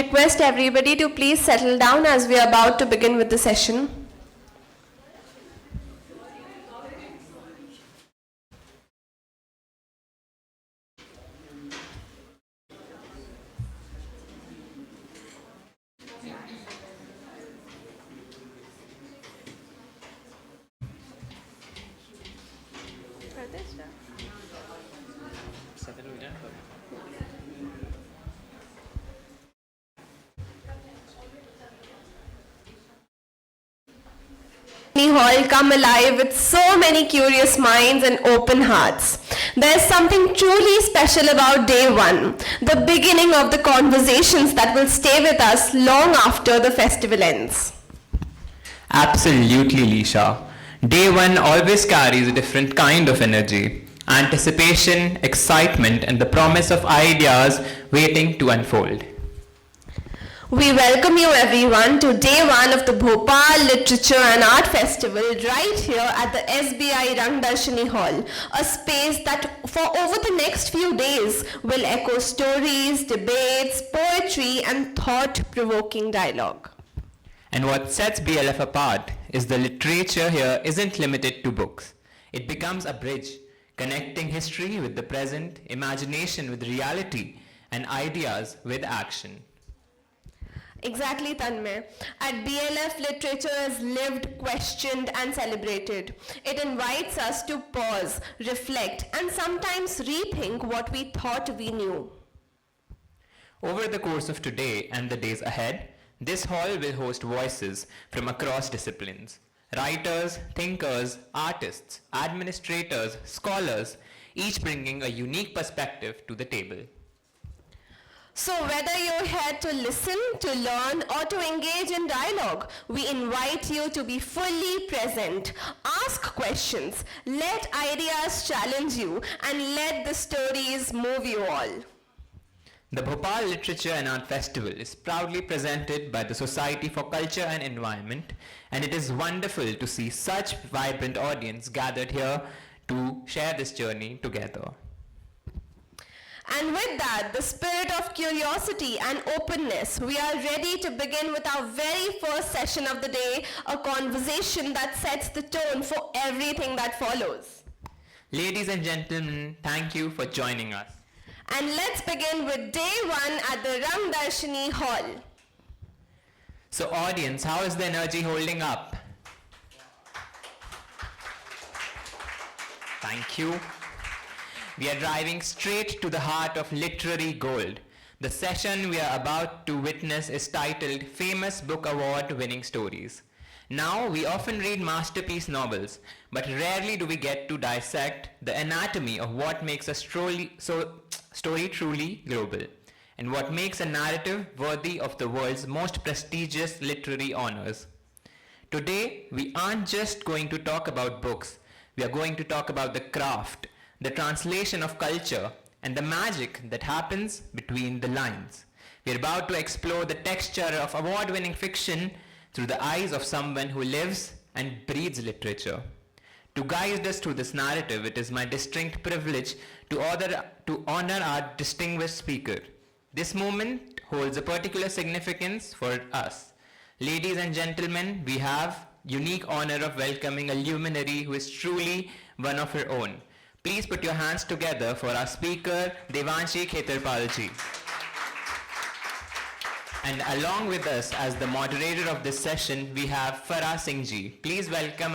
Request everybody to please settle down as we are about to begin with the session. Hall come alive with so many curious minds and open hearts. There's something truly special about day one, the beginning of the conversations that will stay with us long after the festival ends. Absolutely, Lisha. Day one always carries a different kind of energy. Anticipation, excitement, and the promise of ideas waiting to unfold. We welcome you everyone to day one of the Bhopal Literature and Art Festival right here at the SBI RANGDARSHINI Hall, a space that for over the next few days will echo stories, debates, poetry and thought-provoking dialogue. And what sets BLF apart is the literature here isn't limited to books. It becomes a bridge, connecting history with the present, imagination with reality, and ideas with action. Exactly, Tanmay. At BLF, literature is lived, questioned, and celebrated. It invites us to pause, reflect, and sometimes rethink what we thought we knew. Over the course of today and the days ahead, this hall will host voices from across disciplines. Writers, thinkers, artists, administrators, scholars, each bringing a unique perspective to the table. So whether you're here to listen, to learn, or to engage in dialogue, we invite you to be fully present. Ask questions, let ideas challenge you, and let the stories move you all. The Bhopal Literature and Art Festival is proudly presented by the Society for Culture and Environment, and it is wonderful to see such vibrant audience gathered here to share this journey together. And with that, the spirit of curiosity and openness, we are ready to begin with our very first session of the day, a conversation that sets the tone for everything that follows. Ladies and gentlemen, thank you for joining us. And let's begin with day one at the RANGDARSHINI Hall. So audience, how is the energy holding up? Thank you. We are driving straight to the heart of literary gold. The session we are about to witness is titled Famous Book Award Winning Stories. Now, we often read masterpiece novels, but rarely do we get to dissect the anatomy of what makes a story truly global, and what makes a narrative worthy of the world's most prestigious literary honors. Today, we aren't just going to talk about books, we are going to talk about the craft, the translation of culture, and the magic that happens between the lines. We're about to explore the texture of award-winning fiction through the eyes of someone who lives and breathes literature. To guide us through this narrative, it is my distinct privilege to honor our distinguished speaker. This moment holds a particular significance for us. Ladies and gentlemen, we have unique honor of welcoming a luminary who is truly one of her own. Please put your hands together for our speaker, Devanshi Khetarpal ji. And along with us as the moderator of this session, we have Farah Singh ji. Please welcome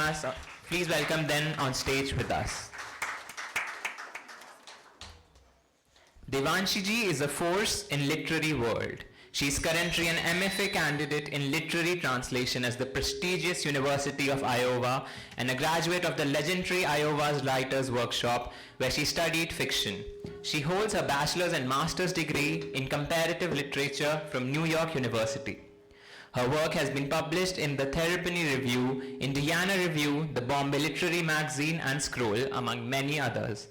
them on stage with us. Devanshi ji is a force in literary world. She is currently an MFA candidate in literary translation at the prestigious University of Iowa and a graduate of the legendary Iowa's Writers' Workshop, where she studied fiction. She holds her bachelor's and master's degree in comparative literature from New York University. Her work has been published in the Therapy Review, Indiana Review, the Bombay Literary Magazine, and Scroll, among many others.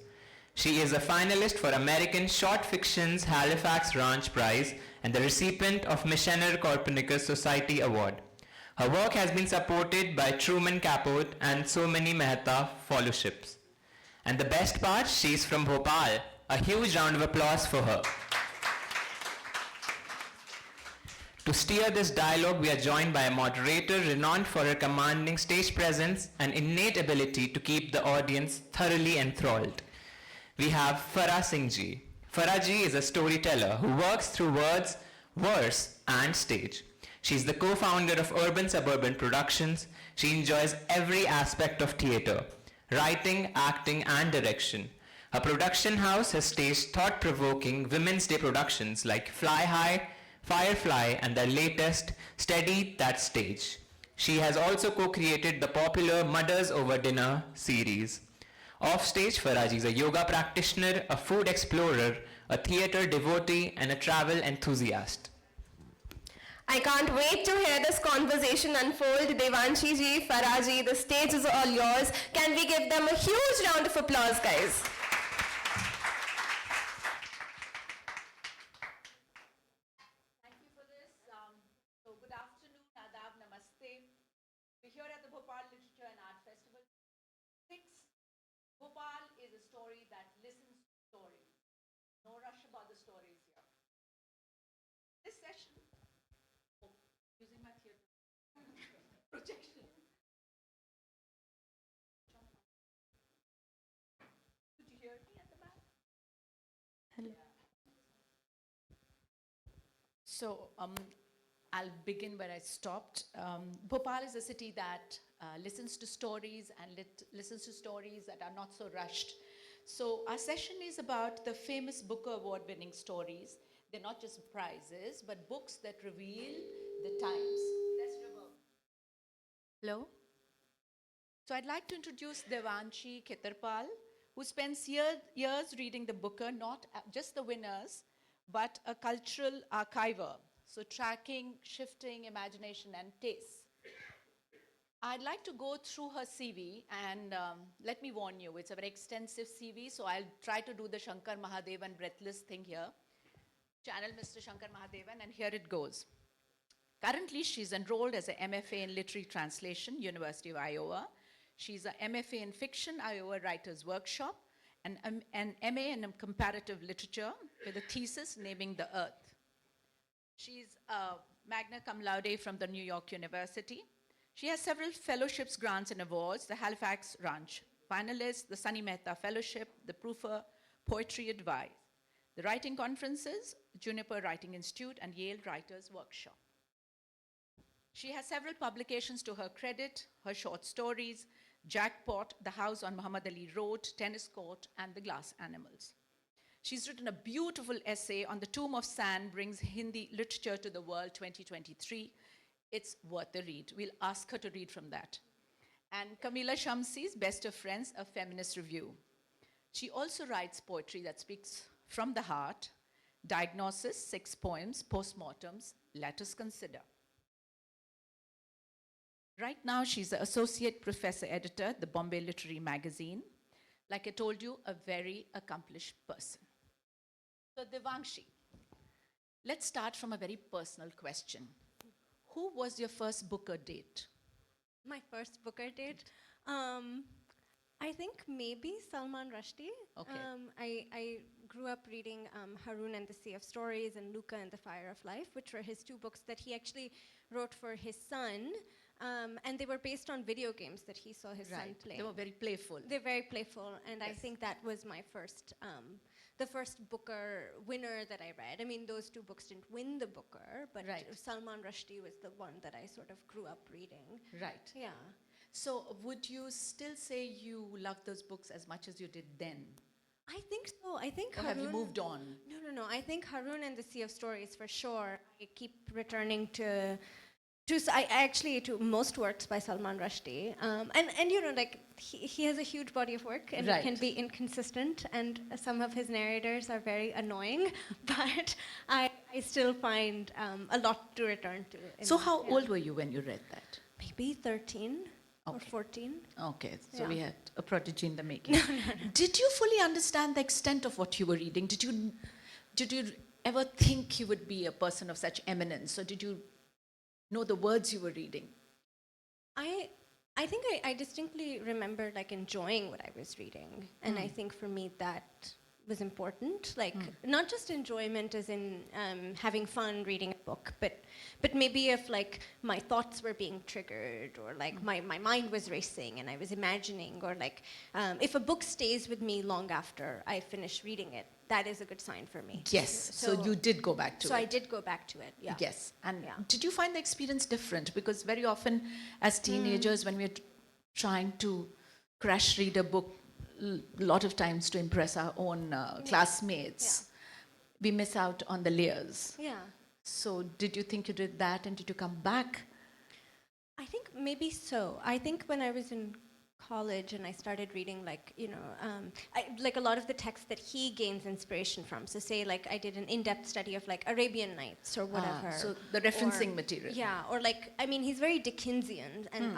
She is a finalist for American Short Fiction's Halifax Ranch Prize and the recipient of Missioner Copernicus Society Award. Her work has been supported by Truman Capote and so many Mehta fellowships. And the best part, she's from Bhopal. A huge round of applause for her. To steer this dialogue, we are joined by a moderator renowned for her commanding stage presence and innate ability to keep the audience thoroughly enthralled. We have Farah Singh ji. Farah ji is a storyteller who works through words, verse, and stage. She is the co-founder of Urban Suburban Productions. She enjoys every aspect of theatre, writing, acting, and direction. Her production house has staged thought-provoking Women's Day productions like Fly High, Firefly, and their latest, Steady That Stage. She has also co-created the popular Mothers Over Dinner series. Offstage, Faraji is a yoga practitioner, a food explorer, a theatre devotee, and a travel enthusiast. I can't wait to hear this conversation unfold. Devanshi ji, Farah ji, the stage is all yours. Can we give them a huge round of applause, guys? Thank you for this. So good afternoon, Adab, Namaste. We're here at the Bhopal Literature and Art Festival 6. Bhopal is a story that listens to stories. No rush about the stories here. This session, using my theatre projection. Could you hear me at the back? Hello. So I'll begin where I stopped. Bhopal is a city that listens to stories and listens to stories that are not so rushed. So our session is about the famous Booker Award winning stories. They're not just prizes, but books that reveal the times. Let's reverb. Hello? So I'd like to introduce Devanshi Khetarpal, who spends years reading the Booker, not just the winners, but a cultural archiver. So tracking, shifting imagination and tastes. I'd like to go through her CV and let me warn you, it's a very extensive CV, so I'll try to do the Shankar Mahadevan breathless thing here. Channel Mr. Shankar Mahadevan, and here it goes. Currently, she's enrolled as an MFA in Literary Translation, University of Iowa. She's an MFA in Fiction, Iowa Writers Workshop, and an MA in Comparative Literature with a thesis naming the Earth. She's a magna cum laude from the New York University. She has several fellowships, grants, and awards, the Halifax Ranch finalist, the Sunny Mehta Fellowship, the Proofer Poetry Advice, the writing conferences, Juniper Writing Institute, and Yale Writers Workshop. She has several publications to her credit, her short stories, Jackpot, The House on Muhammad Ali Road, Tennis Court, and The Glass Animals. She's written a beautiful essay on The Tomb of Sand Brings Hindi Literature to the World 2023. It's worth a read. We'll ask her to read from that. And Kamila Shamsi's Best of Friends, a feminist review. She also writes poetry that speaks from the heart, Diagnosis, 6 poems, Postmortems, Let Us Consider. Right now, she's an associate professor editor at the Bombay Literary Magazine. Like I told you, a very accomplished person. So Devanshi, let's start from a very personal question. Who was your first Booker date? My first Booker date? I think maybe Salman Rushdie. Okay. I grew up reading Harun and the Sea of Stories and Luca and the Fire of Life, which were his 2 books that he actually wrote for his son. And they were based on video games that he saw his son play. They were very playful. They're very playful, and Yes. I think that was my first, the first Booker winner that I read. I mean, those 2 books didn't win the Booker, but Right. Salman Rushdie was the one that I sort of grew up reading. Right. Yeah. So would you still say you loved those books as much as you did then? I think so. I think Or have you moved on? No. I think Harun and the Sea of Stories for sure. I keep returning to most works by Salman Rushdie. And you know, like he has a huge body of work and Right. can be inconsistent, and some of his narrators are very annoying. But I still find a lot to return to. So how yeah. old were you when you read that? Maybe 13 or Okay. 14. Okay, so Yeah. we had a prodigy in the making. Did you fully understand the extent of what you were reading? Did you ever think you would be a person of such eminence, or did you know the words you were reading? I think I distinctly remember like enjoying what I was reading, and I think for me that was important. Like not just enjoyment as in having fun reading a book, but maybe if like my thoughts were being triggered, or like my mind was racing and I was imagining, or like if a book stays with me long after I finish reading it, that is a good sign for me. Yes. So you did go back to it. So I did go back to it. Yeah. Yes. And Yeah. did you find the experience different? Because very often as teenagers, when we're trying to crash read a book, a lot of times to impress our own classmates, we miss out on the layers. Yeah. So did you think you did that, and did you come back? I think maybe so. I think when I was in college and I started reading, like, like a lot of the texts that he gains inspiration from. So say like I did an in-depth study of like Arabian Nights or whatever. So the referencing Or- material. Yeah, or like, I mean, he's very Dickensian. And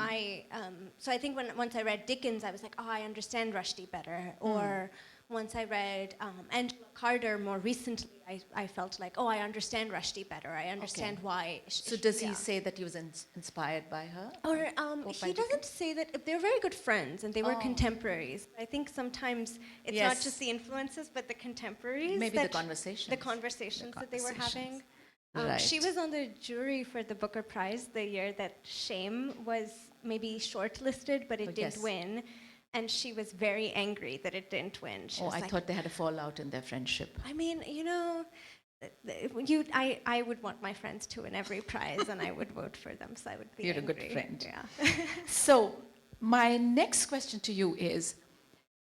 so I think once I read Dickens, I was like, oh, I understand Rushdie better. Or once I read Angela Carter more recently, I felt like, oh, I understand Rushdie better. I understand why. So does he yeah. say that he was inspired by her? Or by he doesn't say that. They're very good friends and they were contemporaries. I think sometimes it's not Yes. just the influences, but the contemporaries. Maybe the that- conversations. The conversations that they were having. Right. She was on the jury for the Booker Prize the year that Shame was maybe shortlisted, but it didn't yes. win. And she was very angry that it didn't win. She Oh, was I like, thought they had a fallout in their friendship. I mean, I would want my friends to win every prize, and I would vote for them, so I would be You're a good angry. friend. Yeah. So my next question to you is,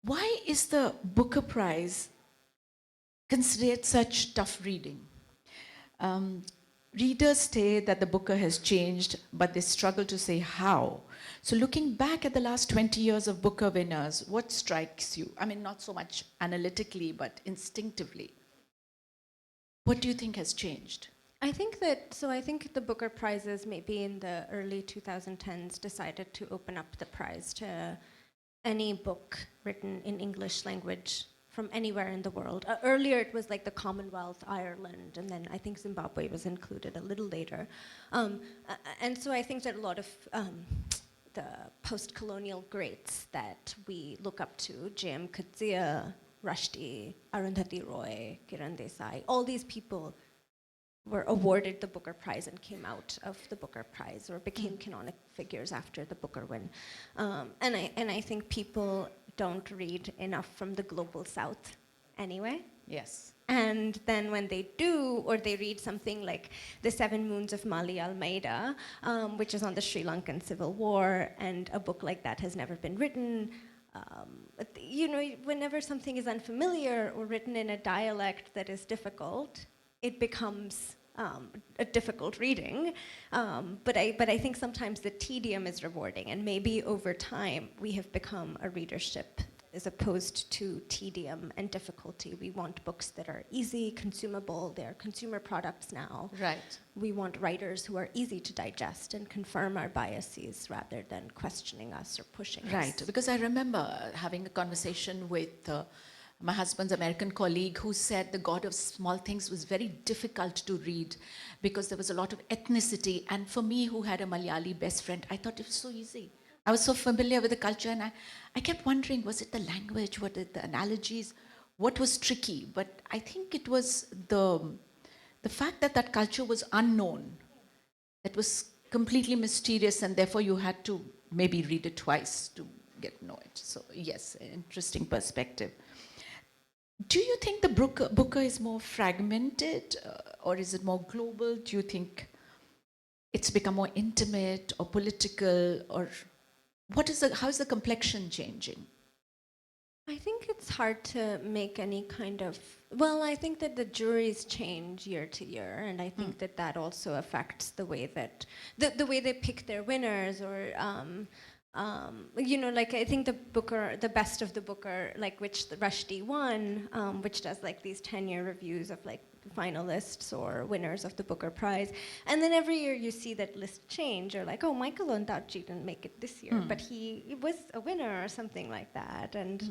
why is the Booker Prize considered such tough reading? Readers say that the Booker has changed, but they struggle to say how. So looking back at the last 20 years of Booker winners, what strikes you? I mean, not so much analytically, but instinctively. What do you think has changed? I think the Booker Prizes maybe in the early 2010s decided to open up the prize to any book written in English language from anywhere in the world. Earlier it was like the Commonwealth, Ireland, and then I think Zimbabwe was included a little later. And so I think that a lot of the post-colonial greats that we look up to, J.M. Coetzee, Rushdie, Arundhati Roy, Kiran Desai, all these people were awarded the Booker Prize and came out of the Booker Prize or became canonic figures after the Booker win. And I think people don't read enough from the global south anyway. Yes. And then when they do, or they read something like The Seven Moons of Mali Almeida, which is on the Sri Lankan Civil War, and a book like that has never been written, whenever something is unfamiliar or written in a dialect that is difficult, it becomes a difficult reading. But I think sometimes the tedium is rewarding, and maybe over time we have become a readership as opposed to tedium and difficulty. We want books that are easy, consumable. They're consumer products now. Right. We want writers who are easy to digest and confirm our biases rather than questioning us or pushing us. Right, because I remember having a conversation with my husband's American colleague who said The God of Small Things was very difficult to read because there was a lot of ethnicity. And for me, who had a Malayali best friend, I thought it was so easy. I was so familiar with the culture, and I kept wondering, was it the language, what it the analogies, what was tricky? But I think it was the fact that that culture was unknown, that was completely mysterious, and therefore you had to maybe read it twice to get to know it. So yes, interesting perspective. Do you think the Booker is more fragmented, or is it more global? Do you think it's become more intimate or political, or how is the complexion changing? I think it's hard to make any kind of, well, I think that the juries change year to year, and I think that also affects the way that, the way they pick their winners, or, like I think the best of the Booker, like which the Rushdie won, which does like these 10-year reviews of like finalists or winners of the Booker Prize. And then every year you see that list change, or like, oh, Michael Ondaatje didn't make it this year, but he was a winner or something like that. And,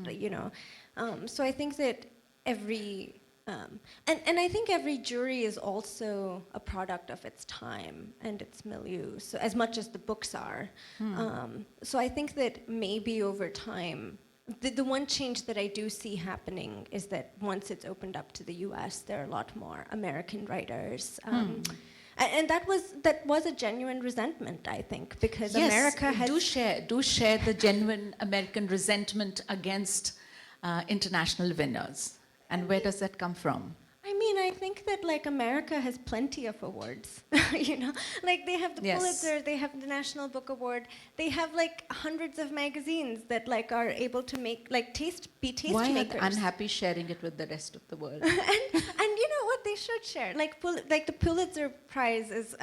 so I think that every, and I think every jury is also a product of its time and its milieu, so as much as the books are. So I think that maybe over time, the one change that I do see happening is that once it's opened up to the US, there are a lot more American writers. And that was a genuine resentment, I think, because Yes, America has... do share the genuine American resentment against international winners. And where does that come from? I mean, I think that like America has plenty of awards, you know, like they have the Yes. Pulitzer, they have the National Book Award, they have like hundreds of magazines that like are able to make like be taste Why makers. are they unhappy sharing it with the rest of the world? And you know what, they should share. Like the Pulitzer Prize is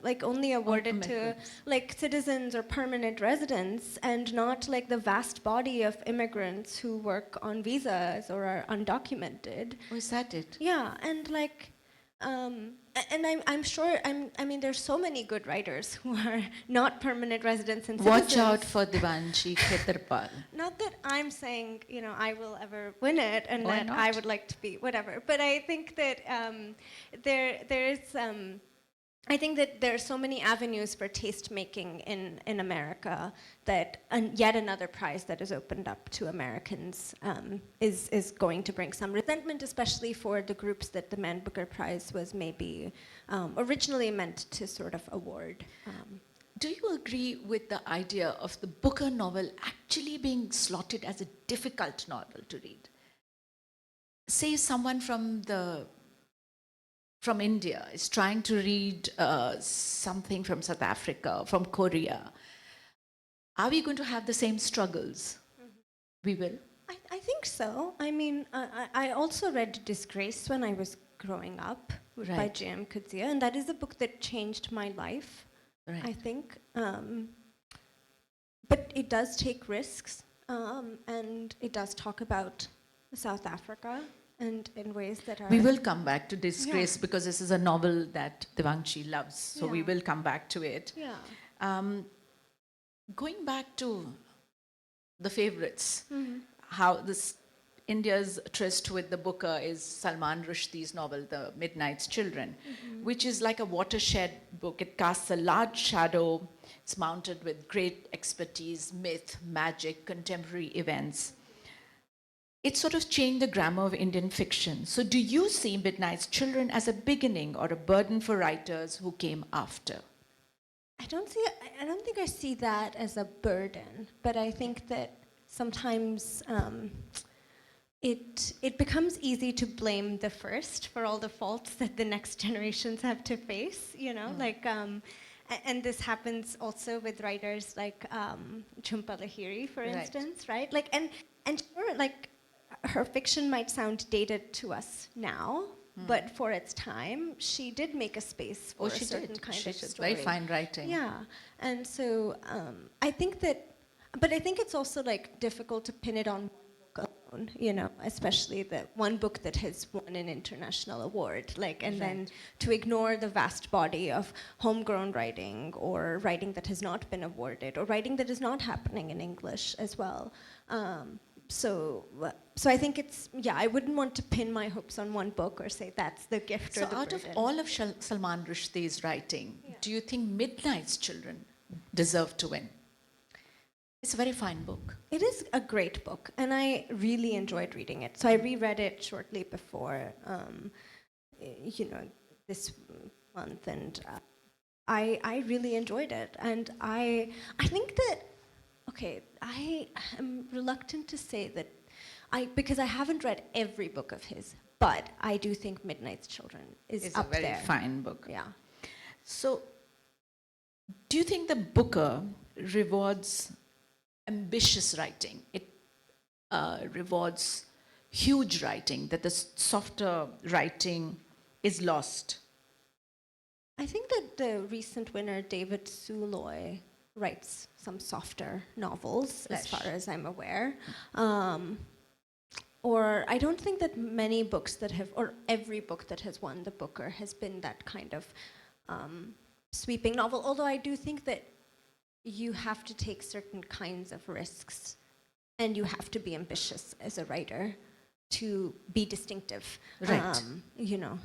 like only awarded my to goodness. like citizens or permanent residents, and not like the vast body of immigrants who work on visas or are undocumented. Oh, is that it? Yeah, and like, and I'm sure, I mean, there's so many good writers who are not permanent residents and citizens. Watch out for Devanshi Khetarpal. Not that I'm saying, you know, I will ever win it and Why that not? I would like to be whatever. But I think that I think that there are so many avenues for taste making in America that yet another prize that is opened up to Americans is going to bring some resentment, especially for the groups that the Man Booker Prize was maybe originally meant to sort of award. Do you agree with the idea of the Booker novel actually being slotted as a difficult novel to read? Say someone from India is trying to read something from South Africa, from Korea. Are we going to have the same struggles? We will. I think so. I mean, I also read Disgrace when I was growing up by Right. J.M. Coetzee, and that is a book that changed my life, Right. I think. But it does take risks, and it does talk about South Africa and in ways that are... We will come back to Disgrace because this is a novel that Devanshi loves, so we Yeah. will come back to it. Yeah. Going back to the favorites, Mm-hmm. how this India's tryst with the Booker is Salman Rushdie's novel, The Midnight's Children, which is like a watershed book. It casts a large shadow. It's mounted with great expertise, myth, magic, contemporary events. It sort of changed the grammar of Indian fiction. So do you see Midnight's Children as a beginning or a burden for writers who came after? I don't think I see that as a burden, but I think that sometimes it becomes easy to blame the first for all the faults that the next generations have to face, you know, like, and this happens also with writers like Jhumpa Lahiri, for Right. instance, right? Like, and sure, like, her fiction might sound dated to us now, but for its time, she did make a space for a certain kind She of did. story. Very fine writing. Yeah, and so I think that, but I think it's also like difficult to pin it on one book alone, you know, especially the one book that has won an international award, like, and then to ignore the vast body of homegrown writing or writing that has not been awarded or writing that is not happening in English as well. So I think it's, yeah, I wouldn't want to pin my hopes on one book or say that's the gift or So the out of burden. all of Salman Rushdie's writing, do you think Midnight's Children deserve to win? It's a very fine book. It is a great book, and I really enjoyed reading it. So I reread it shortly before, you know, this month, and I really enjoyed it. And I think that, okay, I am reluctant to say that, because I haven't read every book of his, but I do think Midnight's Children is It's up a very there. fine book. Yeah. So do you think the Booker rewards ambitious writing? It rewards huge writing, that the softer writing is lost? I think that the recent winner, David Suloy, writes some softer novels, as Flesh. far as I'm aware. Or I don't think that many books that have, or every book that has won the Booker has been that kind of sweeping novel, although I do think that you have to take certain kinds of risks and you have to be ambitious as a writer to be distinctive. Right. You know,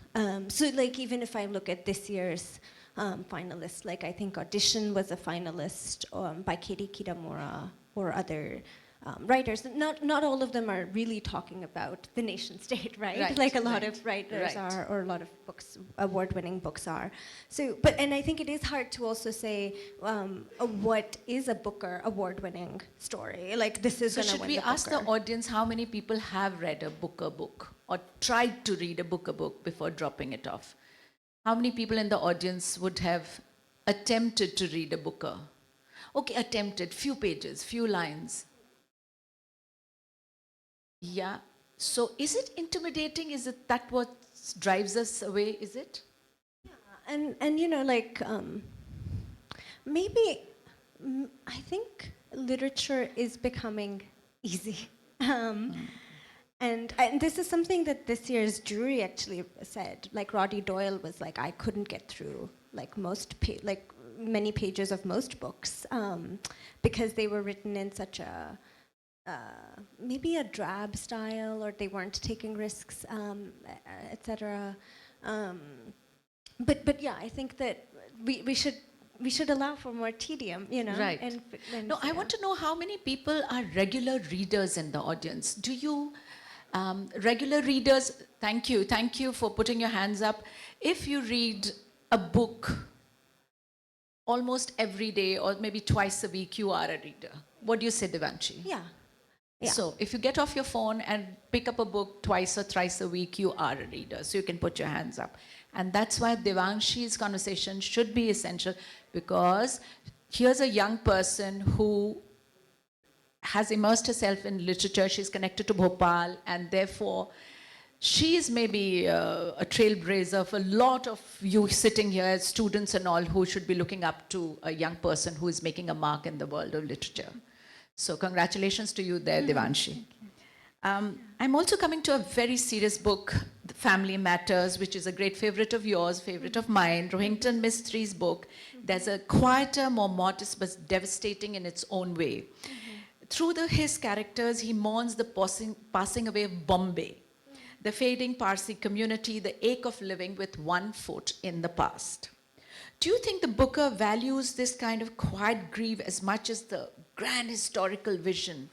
so like even if I look at this year's finalists, like I think Audition was a finalist by Katie Kitamura or other writers. Not all of them are really talking about the nation state, right? Right, Like a lot right, of writers right. are, or a lot of books, award-winning books are. So, and I think it is hard to also say what is a Booker award-winning story. Like this is So going to should win we the ask the Booker. audience how many people have read a Booker book or tried to read a Booker book before dropping it off? How many people in the audience would have attempted to read a Booker? Okay, attempted, few pages, few lines. Yeah. So is it intimidating? Is it that what drives us away? Is it? And you know, like maybe I think literature is becoming easy. And this is something that this year's jury actually said. Like Roddy Doyle was like, I couldn't get through like many pages of most books because they were written in such a maybe a drab style, or they weren't taking risks, etc. But yeah, I think that we should allow for more tedium, you know. Right. And No, I want to know how many people are regular readers in the audience. Do you, regular readers, thank you for putting your hands up. If you read a book almost every day or maybe twice a week, you are a reader. What do you say, Devanshi? Yeah. Yeah. So if you get off your phone and pick up a book twice or thrice a week, you are a reader. So you can put your hands up. And that's why Devanshi's conversation should be essential, because here's a young person who has immersed herself in literature. She's connected to Bhopal, and therefore she is maybe a trailblazer for a lot of you sitting here as students and all who should be looking up to a young person who is making a mark in the world of literature. So congratulations to you there, Devanshi. I'm also coming to a very serious book, The Family Matters, which is a great favorite of yours, favorite of mine, Rohington Mistri's book. There's a quieter, more modest, but devastating in its own way. Through his characters, he mourns the passing away of Bombay, the fading Parsi community, the ache of living with one foot in the past. Do you think the Booker values this kind of quiet grief as much as the grand historical vision?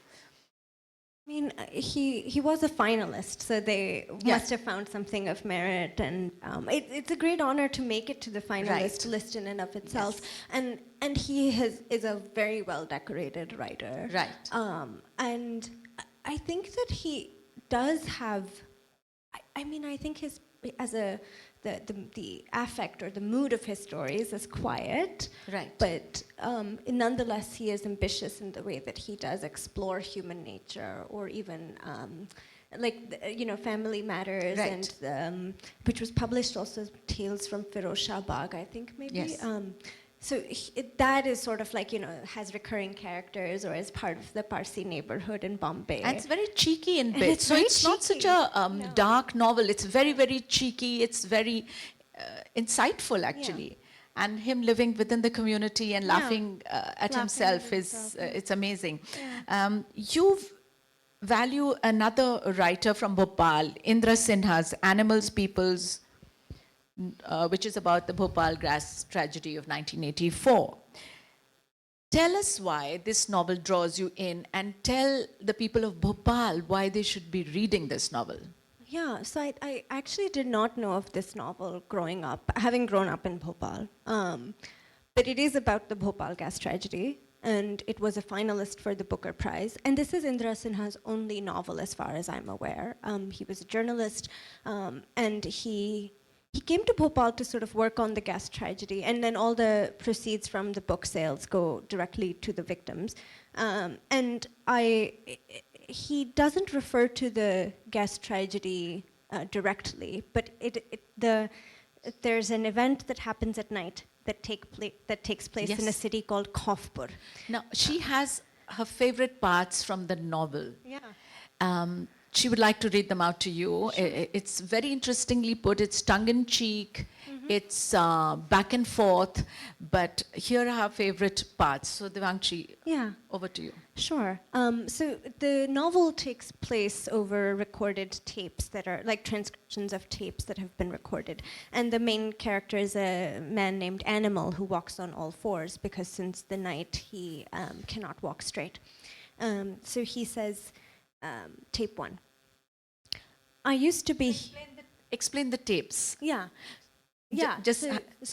I mean, he was a finalist, so they must have found something of merit, and it's a great honor to make it to the finalist list in and of itself. Yes. And he is a very well decorated writer. Right. And I think that he does have. I mean, I think the affect or the mood of his stories is quiet. Right. But nonetheless, he is ambitious in the way that he does explore human nature, or even Family Matters, Right. and which was published also as Tales from Firoz Shah Bagh, I think maybe. Yes. So that is sort of like, has recurring characters, or is part of the Parsi neighborhood in Bombay. And it's very cheeky in And bits. it's So very it's not such cheeky. a No. dark novel. It's very, very cheeky. It's very insightful, actually. And him living within the community and laughing at Laughing himself at is himself, it's amazing. You value another writer from Bhopal, Indra Sinha's Animals, Peoples, which is about the Bhopal gas tragedy of 1984. Tell us why this novel draws you in, and tell the people of Bhopal why they should be reading this novel. Yeah, so I actually did not know of this novel growing up, having grown up in Bhopal. But it is about the Bhopal gas tragedy, and it was a finalist for the Booker Prize. And this is Indra Sinha's only novel, as far as I'm aware. He was a journalist, and he came to Bhopal to sort of work on the gas tragedy, and then all the proceeds from the book sales go directly to the victims. And he doesn't refer to the gas tragedy directly, but there's an event that happens at night that takes place in a Yes. city called Khofpur. Now, she has her favorite parts from the novel. Yeah. She would like to read them out to you. It's very interestingly put. It's tongue-in-cheek. It's back and forth. But here are her favorite parts. So, Devanshi, Yeah. over to you. Sure. So the novel takes place over recorded tapes that are like transcriptions of tapes that have been recorded. And the main character is a man named Animal who walks on all fours because since the night he cannot walk straight. So he says, tape 1. I used to be... Explain the tapes. Yeah. Yeah, just, so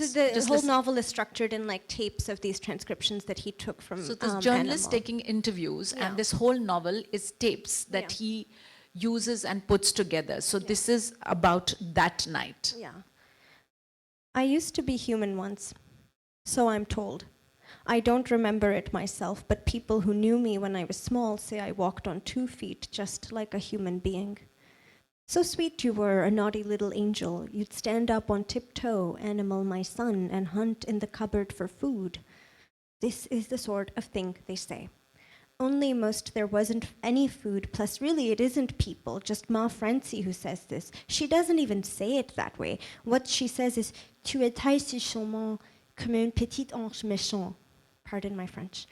the just whole listen. novel is structured in like tapes of these transcriptions that he took from So this journalist animal. taking interviews, Yeah. and this whole novel is tapes that Yeah. he uses and puts together. So this is about that night. Yeah. I used to be human once, so I'm told. I don't remember it myself, but people who knew me when I was small say I walked on 2 feet just like a human being. So sweet you were, a naughty little angel. You'd stand up on tiptoe, animal my son, and hunt in the cupboard for food. This is the sort of thing they say. Only most there wasn't any food, plus really it isn't people, just Ma Francie who says this. She doesn't even say it that way. What she says is, tu es taille si charmant, comme un petit ange méchant. Pardon my French.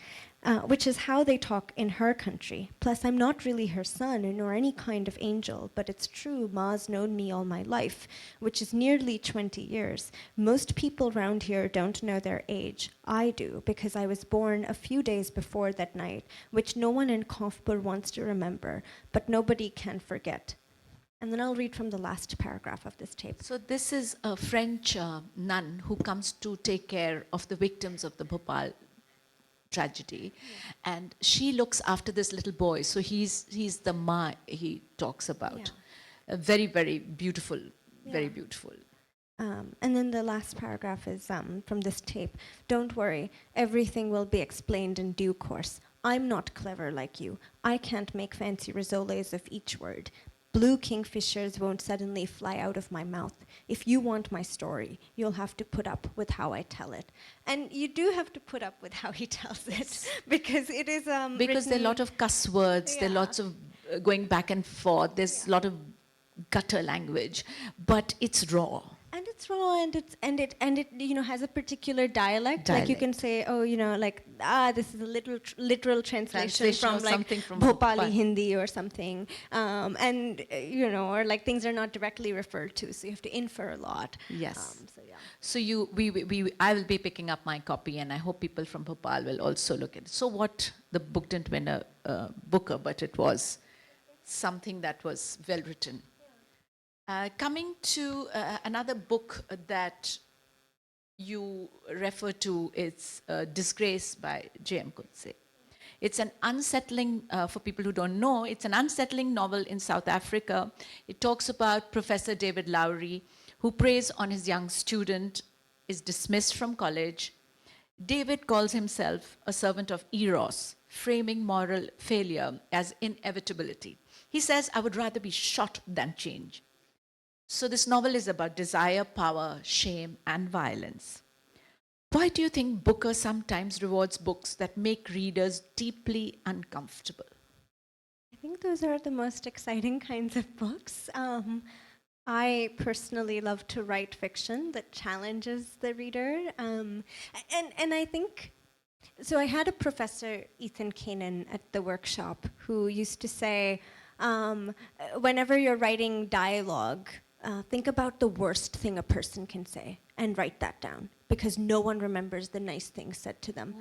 Which is how they talk in her country. Plus, I'm not really her son, nor any kind of angel, but it's true, Ma's known me all my life, which is nearly 20 years. Most people round here don't know their age. I do, because I was born a few days before that night, which no one in Confpur wants to remember, but nobody can forget. And then I'll read from the last paragraph of this tape. So this is a French nun who comes to take care of the victims of the Bhopal tragedy, and she looks after this little boy. So he's the Ma he talks about. Very, very beautiful, very beautiful. And then the last paragraph is from this tape. Don't worry, everything will be explained in due course. I'm not clever like you. I can't make fancy risoles of each word. Blue kingfishers won't suddenly fly out of my mouth. If you want my story, you'll have to put up with how I tell it. And you do have to put up with how he tells it, because it is Because there are a lot of cuss words, there are lots of going back and forth, there's a lot of gutter language, but it's raw. And it's raw, and it you know has a particular dialect. Like you can say, oh, you know, like this is a literal translation from of like something from Bhopali Bhopal. Hindi or something, and you know, or like things are not directly referred to, so you have to infer a lot. Yes. So yeah. So I will be picking up my copy, and I hope people from Bhopal will also look at it. So what, the book didn't win a Booker, but it was something that was well written. Coming to another book that you refer to, it's Disgrace by J.M. Coetzee. It's an unsettling, for people who don't know, it's an unsettling novel in South Africa. It talks about Professor David Lowry, who preys on his young student, is dismissed from college. David calls himself a servant of Eros, framing moral failure as inevitability. He says, I would rather be shot than change. So this novel is about desire, power, shame, and violence. Why do you think Booker sometimes rewards books that make readers deeply uncomfortable? I think those are the most exciting kinds of books. I personally love to write fiction that challenges the reader. And I think, so I had a professor, Ethan Kanan, at the workshop who used to say, whenever you're writing dialogue, think about the worst thing a person can say and write that down, because no one remembers the nice things said to them.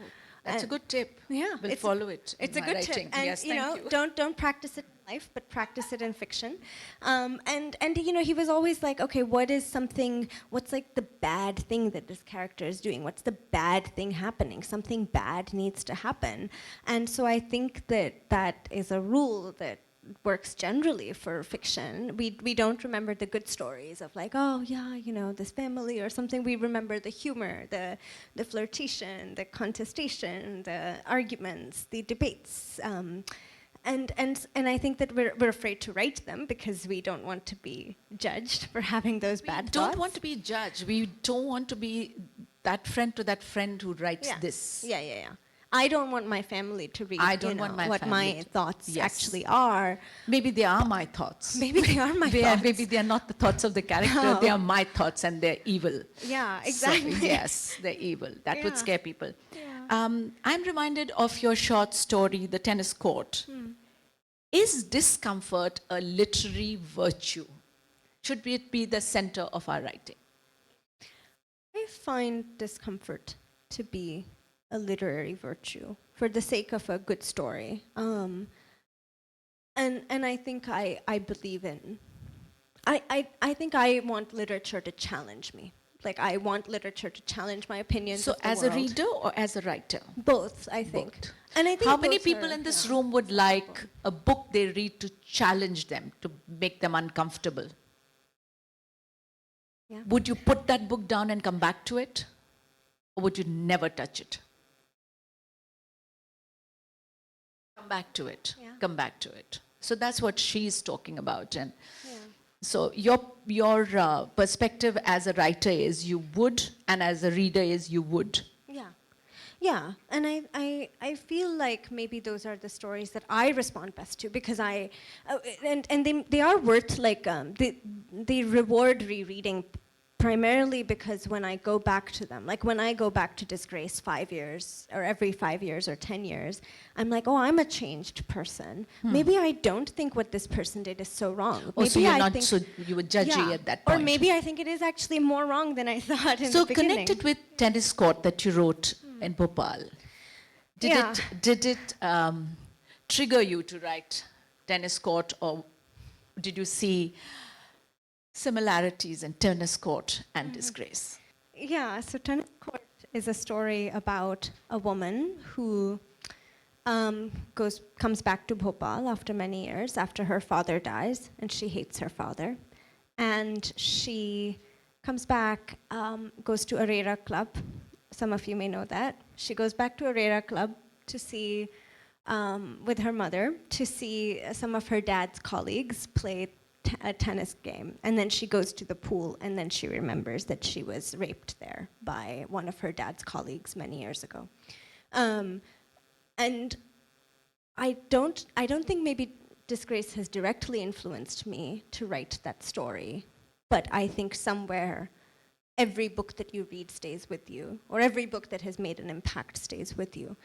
That's a good tip. Yeah, We'll follow it. It's in a my good writing. tip, and yes, you know, thank you. don't practice it in life, but practice it in fiction. And you know, he was always like, okay, what's like the bad thing that this character is doing? What's the bad thing happening? Something bad needs to happen. And so I think that is a rule that works generally for fiction. We don't remember the good stories of like, oh yeah, you know, this family or something. We remember the humor, the flirtation, the contestation, the arguments, the debates. And I think that we're afraid to write them because we don't want to be judged for having those bad We thoughts. don't want to be judged. We don't want to be that friend to that friend who writes this. Yeah. I don't want my family to read I don't want my what family my to- thoughts Yes. actually are. Maybe they are my thoughts. Maybe they are my thoughts. Maybe they are not the thoughts of the character. No. They are my thoughts, and they're evil. Yeah, So, exactly. yes, they're evil. That would Yeah. scare people. Yeah. I'm reminded of your short story, The Tennis Court. Is discomfort a literary virtue? Should it be the center of our writing? I find discomfort to be a literary virtue for the sake of a good story. And I think I believe in, I think I want literature to challenge me. Like, I want literature to challenge my opinions So of the as a world. reader or as a writer? Both, I think. Both. And I think How many both people are, in this yeah, room would like valuable. a book they read to challenge them, to make them uncomfortable? Yeah. Would you put that book down and come back to it? Or would you never touch it? Come back to it. Yeah. Come back to it. So that's what she's talking about. And Yeah. so your perspective as a writer is you would, and as a reader is you would. Yeah. Yeah, and I feel like maybe those are the stories that I respond best to, because and they are worth, like, they reward rereading, primarily because when I go back to them, like when I go back to Disgrace 5 years, or every 5 years or 10 years, I'm like, oh, I'm a changed person. Maybe I don't think what this person did is so wrong. Oh, Maybe so you're I not think, so, you were judgy yeah, at that or point. maybe I think it is actually more wrong than I thought in So the beginning. connected with Tennis Court that you wrote in Bhopal, Yeah. did it trigger you to write Tennis Court, or did you see similarities in Tennis Court and Disgrace? Yeah, so Tennis Court is a story about a woman who comes back to Bhopal after many years, after her father dies, and she hates her father. And she comes back, goes to Arera Club. Some of you may know that. She goes back to Arera Club to see, with her mother, to see some of her dad's colleagues play a tennis game. And then she goes to the pool, and then she remembers that she was raped there by one of her dad's colleagues many years ago. And I don't think maybe Disgrace has directly influenced me to write that story, but I think somewhere every book that you read stays with you, or every book that has made an impact stays with you.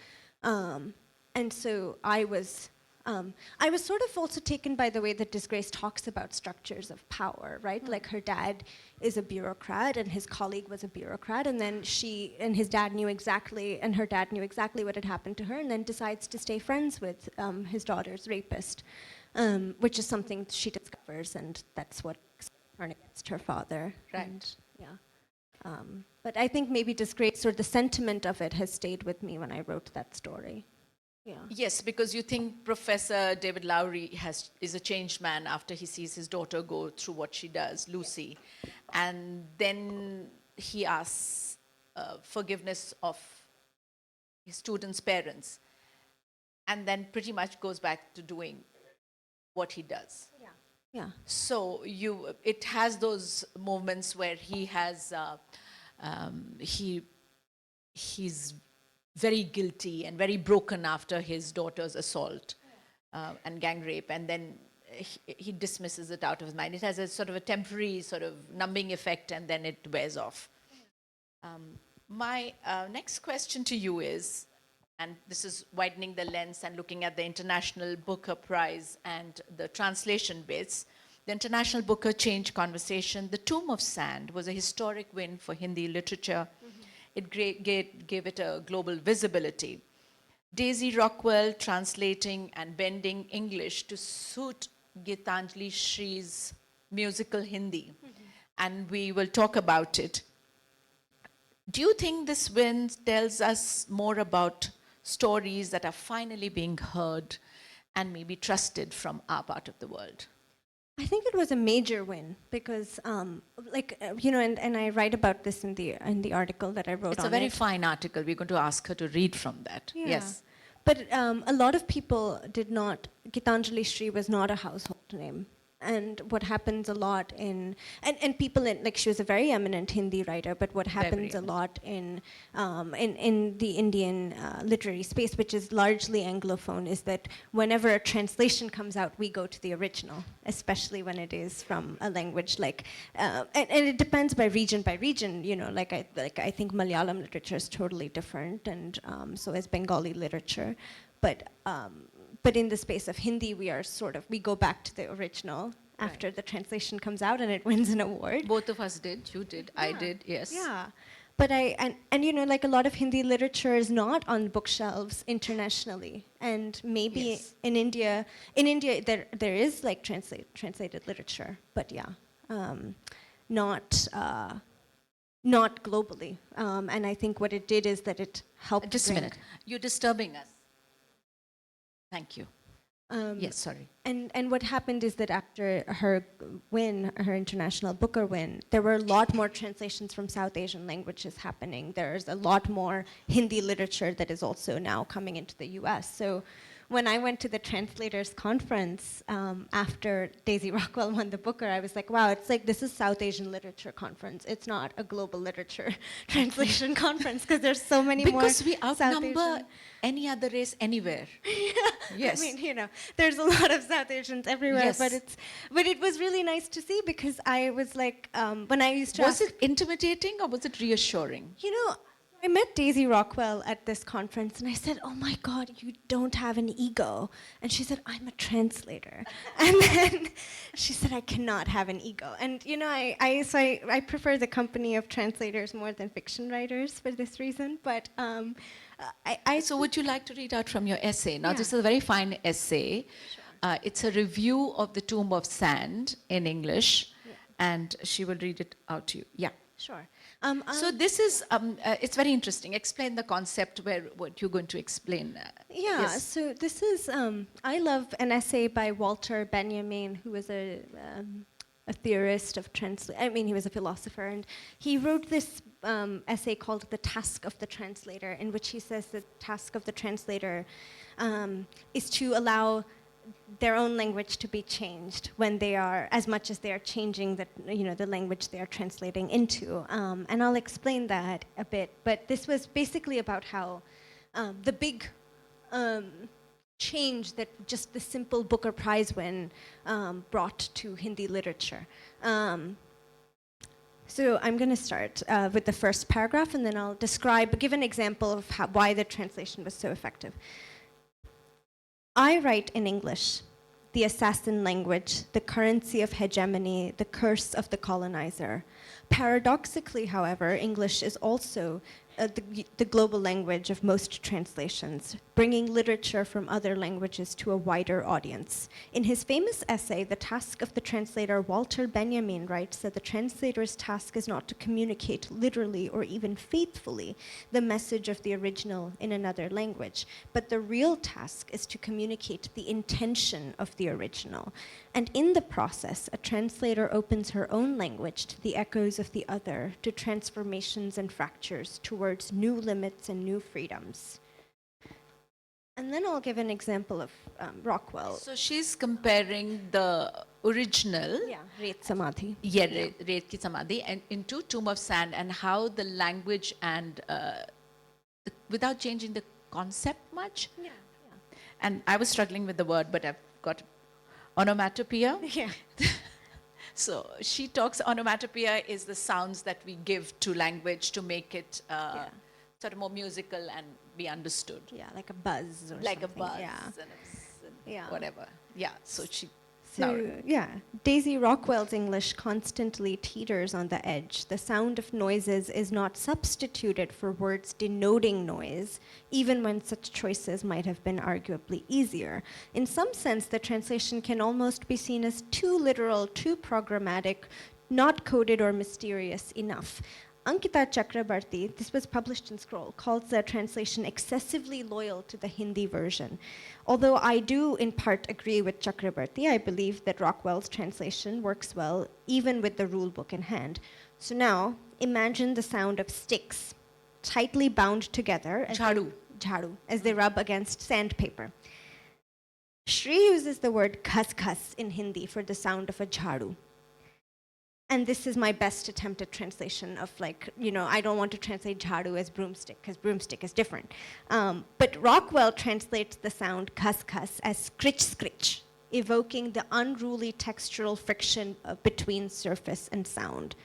And so I was sort of also taken by the way that Disgrace talks about structures of power, right? Like, her dad is a bureaucrat, and his colleague was a bureaucrat, and then her dad knew exactly what had happened to her, and then decides to stay friends with his daughter's rapist, which is something she discovers, and that's what turns against her father. Right. And, yeah. But I think maybe Disgrace, or the sentiment of it, has stayed with me when I wrote that story. Yeah. Yes, because you think Professor David Lowry is a changed man after he sees his daughter go through what she does, Lucy. And then he asks forgiveness of his students' parents, and then pretty much goes back to doing what he does. Yeah. So it has those moments where he has, he's very guilty and very broken after his daughter's assault and gang rape, and then he dismisses it out of his mind. It has a sort of a temporary sort of numbing effect, and then it wears off. My next question to you is, and this is widening the lens and looking at the International Booker Prize and the translation bits. The International Booker changed conversation. The Tomb of Sand was a historic win for Hindi literature. It gave it a global visibility. Daisy Rockwell translating and bending English to suit Gitanjali Shree's musical Hindi. And we will talk about it. Do you think this win tells us more about stories that are finally being heard and maybe trusted from our part of the world? I think it was a major win because, and I write about this in the article that I wrote. It's a very fine article. We're going to ask her to read from that. Yeah. Yes. But a lot of people did not. Gitanjali Shree was not a household name. And what happens a lot and people she was a very eminent Hindi writer, but what happens a lot in the Indian literary space, which is largely Anglophone, is that whenever a translation comes out, we go to the original, especially when it is from a language and it depends by region, I think Malayalam literature is totally different, and so is Bengali literature, but in the space of Hindi, we go back to the original after the translation comes out and it wins an award. Both of us did. You did. I did. Yes. Yeah. But and you know, like a lot of Hindi literature is not on bookshelves internationally, and maybe Yes. in India there is like translated literature, but yeah, not not globally. And I think what it did is that it helped. Just a bring- minute. You're disturbing us. Thank you. Yes, sorry. And what happened is that after her win, her international Booker win, there were a lot more translations from South Asian languages happening. There's a lot more Hindi literature that is also now coming into the US. So when I went to the translators conference after Daisy Rockwell won the Booker, I was like, wow, it's like this is South Asian literature conference. It's not a global literature translation conference because there's so many more Because we South outnumber Asian. any other race anywhere. Yes. I mean, you know, there's a lot of South Asians everywhere, Yes. but it was really nice to see because I was like, when I used to Was ask, it intimidating or was it reassuring? you know, I met Daisy Rockwell at this conference and I said, oh my God, you don't have an ego. And she said, I'm a translator. And then she said, I cannot have an ego. And you know, I prefer the company of translators more than fiction writers for this reason. But So would you like to read out from your essay? Now, Yeah. this is a very fine essay. It's a review of The Tomb of Sand in English, and she will read it out to you. Yeah. Sure. So this is, it's very interesting. Explain the concept what you're going to explain. Yeah, Yes. so this is, I love an essay by Walter Benjamin, who was a theorist of I mean, he was a philosopher, and he wrote this essay called The Task of the Translator, in which he says the task of the translator is to allow their own language to be changed when they are, as much as they are changing the, you know, the language they are translating into. And I'll explain that a bit, but this was basically about how the big change that just the simple Booker Prize win brought to Hindi literature. So I'm going to start with the first paragraph, and then I'll give an example of why the translation was so effective. I write in English, the assassin language, the currency of hegemony, the curse of the colonizer. Paradoxically, however, English is also the global language of most translations, bringing literature from other languages to a wider audience. In his famous essay, The Task of the Translator, Walter Benjamin writes that the translator's task is not to communicate literally or even faithfully the message of the original in another language, but the real task is to communicate the intention of the original. And in the process, a translator opens her own language to the echoes of the other, to transformations and fractures, towards new limits and new freedoms. And then I'll give an example of Rockwell. So she's comparing the original, Yeah, Ret Samadhi. Ret Ki Samadhi, and into Tomb of Sand, and how the language and without changing the concept much. Yeah, And I was struggling with the word, but I've got onomatopoeia. yeah. So she talks, onomatopoeia is the sounds that we give to language to make it sort of more musical and be understood. Yeah, like a buzz or Like a something. buzz Yeah. and Yeah. whatever. Yeah, so she... So, yeah, Daisy Rockwell's English constantly teeters on the edge. The sound of noises is not substituted for words denoting noise, even when such choices might have been arguably easier. In some sense, the translation can almost be seen as too literal, too programmatic, not coded or mysterious enough. Ankita Chakrabarti, this was published in Scroll, calls the translation excessively loyal to the Hindi version. Although I do in part agree with Chakrabarti, I believe that Rockwell's translation works well even with the rule book in hand. So now, imagine the sound of sticks tightly bound together jhadu, as they rub against sandpaper. Shri uses the word khas in Hindi for the sound of a jhadu. And this is my best attempt at translation of, like, you know, I don't want to translate jhadu as broomstick because broomstick is different. But Rockwell translates the sound khas as scritch, evoking the unruly textural friction between surface and sound.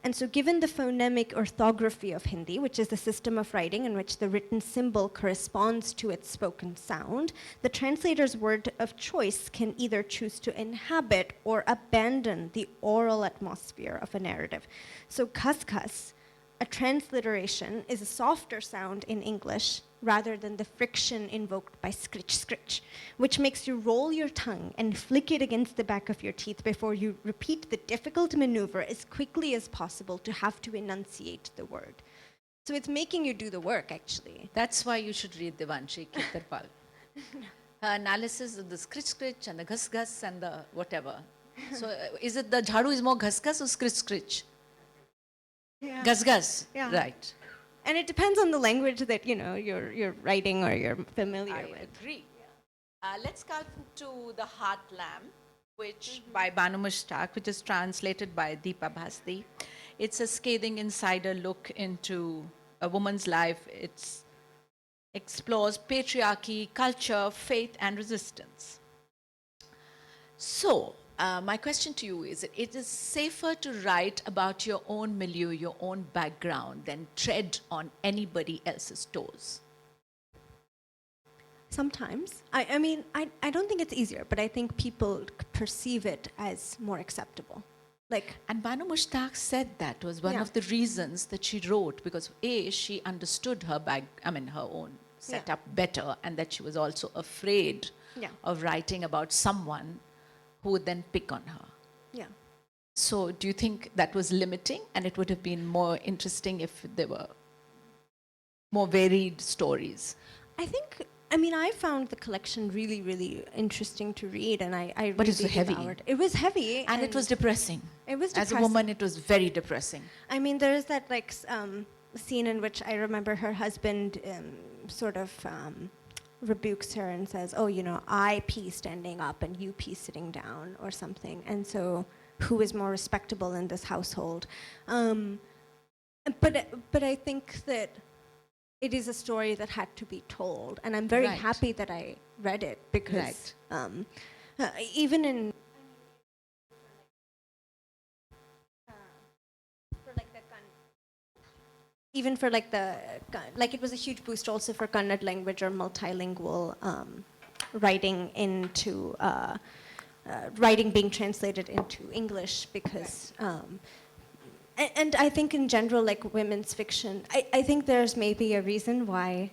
And so given the phonemic orthography of Hindi, which is the system of writing in which the written symbol corresponds to its spoken sound, the translator's word of choice can either choose to inhabit or abandon the oral atmosphere of a narrative. So khas a transliteration is a softer sound in English rather than the friction invoked by scritch scritch, which makes you roll your tongue and flick it against the back of your teeth before you repeat the difficult maneuver as quickly as possible to have to enunciate the word. So it's making you do the work, actually. That's why you should read Devanshi Khetarpal. Her analysis of the scritch scritch and the ghas ghas and the whatever. So is it the jharu is more ghas ghas or scritch scritch? Yeah. Ghas ghas. Yeah. Right. And it depends on the language that you're writing or you're familiar I with. agree. Let's come to The Heart Lamb, which by Banu Mushtaq, which is translated by Deepa Bhasti. It's a scathing insider look into a woman's life. It explores patriarchy, culture, faith, and resistance. So, my question to you is, it is safer to write about your own milieu, your own background, than tread on anybody else's toes? Sometimes. I mean, I don't think it's easier, but I think people perceive it as more acceptable. Like, And Banu Mushtaq said that was one Yeah. of the reasons that she wrote, because she understood her her own setup better, and that she was also afraid Yeah. of writing about someone who would then pick on her. yeah. So do you think that was limiting, and it would have been more interesting if there were more varied stories? I found the collection really, really interesting to read, and I But really it's heavy. devoured. It was heavy. And it was depressing. It was As a depressing. woman, it was very depressing. I mean, there's that scene in which I remember her husband sort of rebukes her and says, "Oh, I pee standing up and you pee sitting down," or something. And so, who is more respectable in this household? But I think that it is a story that had to be told, and I'm very Right. happy that I read it because Right. even in even for like it was a huge boost also for Kannada language or multilingual writing into writing being translated into English because and I think in general like women's fiction I think there's maybe a reason why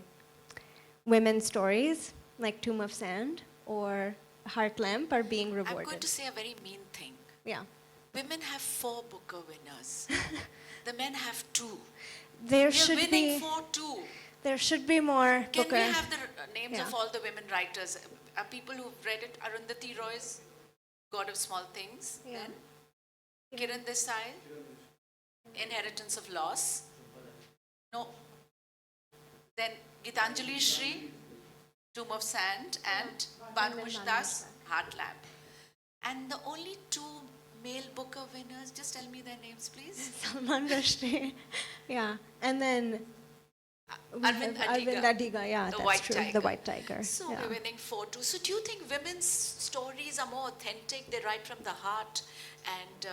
women's stories like Tomb of Sand or Heart Lamp are being rewarded. I'm going to say a very mean thing. Yeah. Women have 4 Booker winners. The men have 2. There We are should winning be 4-2. there should be more Can Booker. we have the names Yeah. of all the women writers? People who've read it, Arundhati Roy's God of Small Things. Yeah. Then Kiran Desai, Inheritance of Loss. No. Then Gitanjali Shri, Tomb of Sand, and Banu Mushtaq's Heart Lamp. And the only 2 male Booker winners, just tell me their names, please. Salman Rushdie. Yeah. And then we Arvind have Arvind Adiga, Adiga, yeah, the that's White true. Tiger. The White Tiger. So yeah. we're winning 4-2. So do you think women's stories are more authentic? They write from the heart, and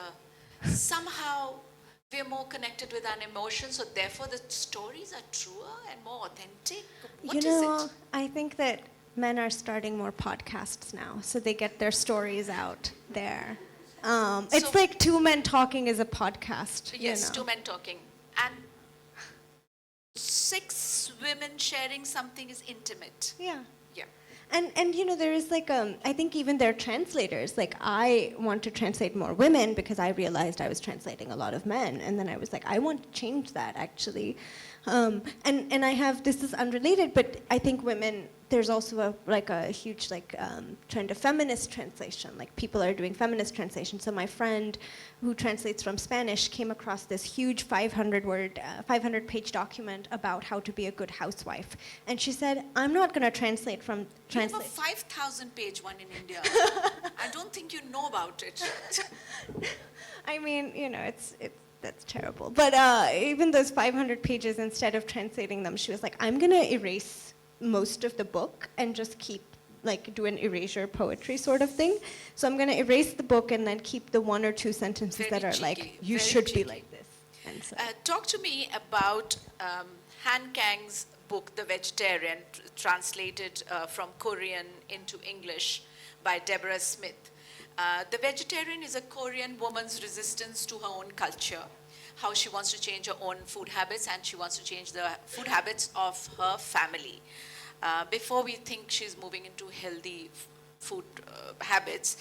somehow we're more connected with our emotions. So therefore, the stories are truer and more authentic. What is it? I think that men are starting more podcasts now, so they get their stories out there. It's So- like 2 men talking is a podcast. Yes, 2 men talking, and 6 women sharing something is intimate. Yeah. Yeah. And there is like I think even their translators like I want to translate more women because I realized I was translating a lot of men, and then I was like I want to change that actually, and I have, this is unrelated, but I think women, there's also a huge trend of feminist translation. Like people are doing feminist translation. So my friend who translates from Spanish came across this huge 500-page document about how to be a good housewife. And she said, I'm not going to translate from We have a translate. 5,000-page one in India. I don't think you know about it. I mean, that's terrible. But even those 500 pages, instead of translating them, she was like, I'm going to erase most of the book and just keep do an erasure poetry sort of thing. So I'm going to erase the book and then keep the 1 or 2 sentences Very that are cheeky, you very should cheeky. be like this. And so, Talk to me about Han Kang's book, The Vegetarian, translated from Korean into English by Deborah Smith. The Vegetarian is a Korean woman's resistance to her own culture. how she wants to change her own food habits, and she wants to change the food habits of her family. Before we think she's moving into healthy food habits,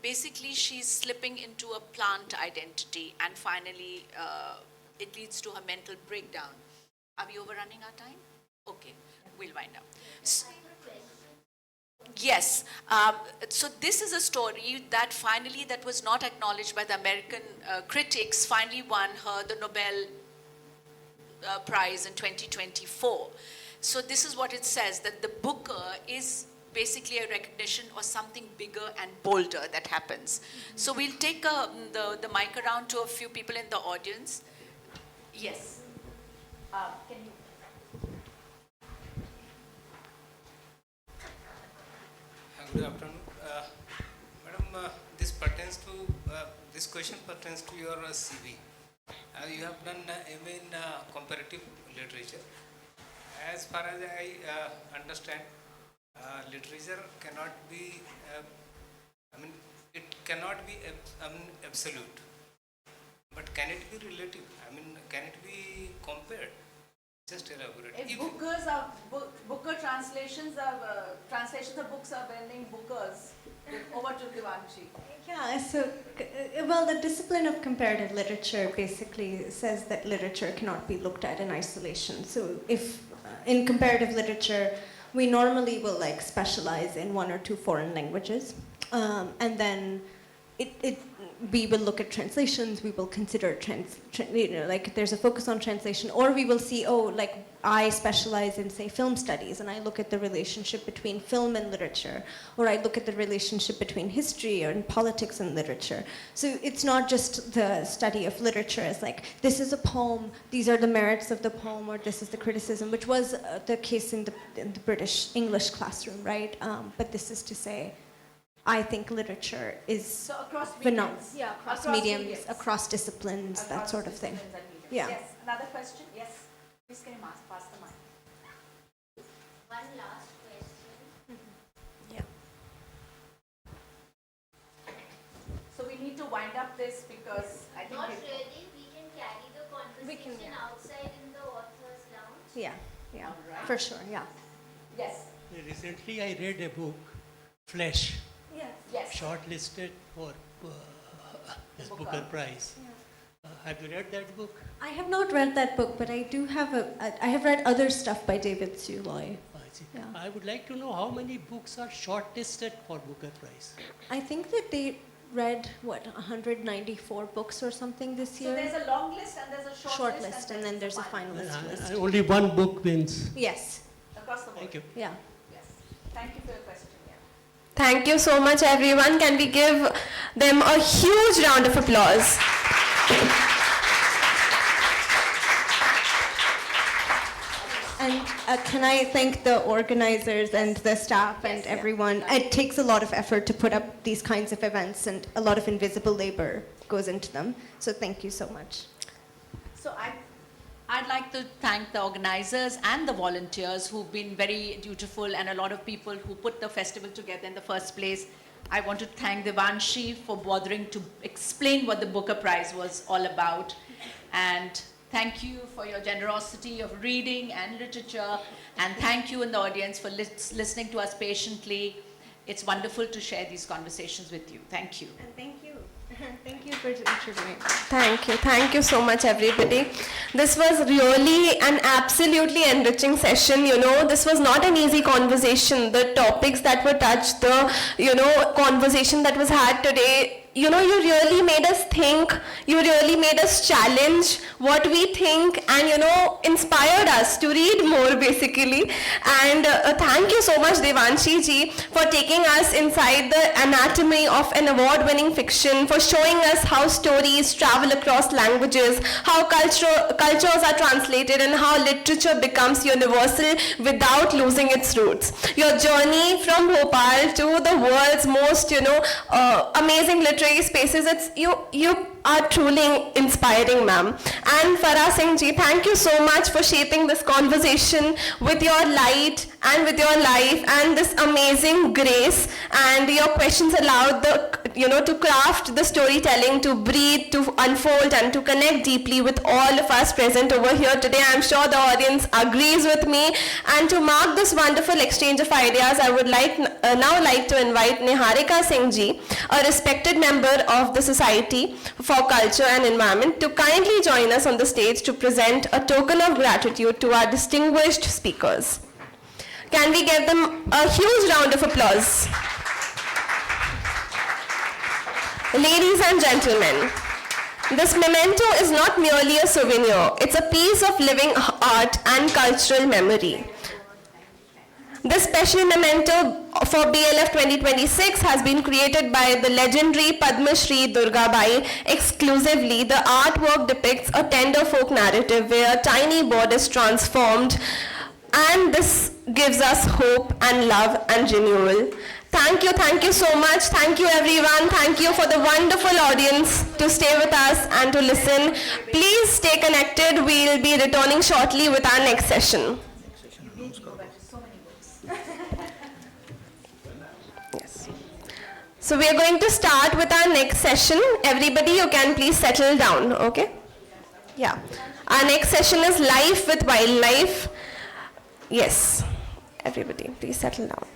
basically she's slipping into a plant identity, and finally it leads to her mental breakdown. Are we overrunning our time? Okay, we'll wind up. Yes. So this is a story that finally, that was not acknowledged by the American critics, finally won her the Nobel Prize in 2024. So this is what it says, that the Booker is basically a recognition or something bigger and bolder that happens. So we'll take the mic around to a few people in the audience. Yes. Can you? Good afternoon. Madam, this question pertains to your CV. You have done MA in comparative literature. As far as I understand, literature cannot be, it cannot be absolute. But can it be relative? Can it be compared? Just elaborate. If Booker's are Booker translations of books are vending Bookers. Over to Devanshi. Yeah, so, well, the discipline of comparative literature basically says that literature cannot be looked at in isolation. So if in comparative literature, we normally will like specialize in one or two foreign languages, and then we will look at translations, we will consider, like there's a focus on translation, or we will see, oh, like I specialize in, say, film studies, and I look at the relationship between film and literature, or I look at the relationship between history and politics and literature. So it's not just the study of literature as like, this is a poem, these are the merits of the poem, or this is the criticism, which was the case in the British English classroom, right? But this is to say, I think literature is So across phenomenal. mediums. Yeah, across mediums, across disciplines, that Across sort of thing. disciplines and mediums. Yeah. Yes. Another question? Yes. Please can you pass the mic? One last question. Yeah. So we need to wind up this because I think Not it- really, we can carry the conversation yeah. outside in the author's lounge. Yeah, yeah, Alright. for sure, yeah. Yes. Recently, I read a book, Flesh, Yes. shortlisted for this Booker Prize. Have you read that book? I have not read that book, but I do have I have read other stuff by David Suloy. I see. Yeah. I would like to know how many books are shortlisted for Booker Prize. I think that they read, what, 194 books or something this So year? there's a long list and there's a short list. and then there's a finalist list. Only one book wins. Yes, Across the board. Thank you. yeah. Yes. Thank you for your question. Yeah. Thank you so much, everyone. Can we give them a huge round of applause? And can I thank the organizers and the staff and everyone? It takes a lot of effort to put up these kinds of events, and a lot of invisible labor goes into them. So thank you so much. So I'd like to thank the organizers and the volunteers who've been very dutiful, and a lot of people who put the festival together in the first place. I want to thank Devanshi for bothering to explain what the Booker Prize was all about. And thank you for your generosity of reading and literature. And thank you in the audience for listening to us patiently. It's wonderful to share these conversations with you. Thank you. And thank you. Thank you for interviewing. Thank you so much, everybody. This was really an absolutely enriching session. This was not an easy conversation. The topics that were touched, the conversation that was had today, you really made us think, you really made us challenge what we think, and inspired us to read more, basically. And thank you so much, Devanshi ji, for taking us inside the anatomy of an award-winning fiction, for showing us how stories travel across languages, how cultures are translated, and how literature becomes universal without losing its roots. Your journey from Bhopal to the world's most, amazing literary spaces, you are truly inspiring, ma'am. And Farah Singh ji, thank you so much for shaping this conversation with your light and with your life and this amazing grace. And your questions allowed to craft the storytelling, to breathe, to unfold, and to connect deeply with all of us present over here today. I'm sure the audience agrees with me. And to mark this wonderful exchange of ideas, I would now like to invite Niharika Singh ji, a respected member of the Society for Culture and Environment, to kindly join us on the stage to present a token of gratitude to our distinguished speakers. Can we give them a huge round of applause? Ladies and gentlemen, this memento is not merely a souvenir, it's a piece of living art and cultural memory. This special memento for BLF 2026 has been created by the legendary Padma Shri Durgabai exclusively. The artwork depicts a tender folk narrative where a tiny bird is transformed, and this gives us hope and love and renewal. Thank you so much. Thank you everyone. Thank you for the wonderful audience to stay with us and to listen. Please stay connected. We'll be returning shortly with our next session. Yes. So we are going to start with our next session. Everybody, you can please settle down, okay? Yeah. Our next session is Life with Wildlife. Yes. Everybody, please settle down.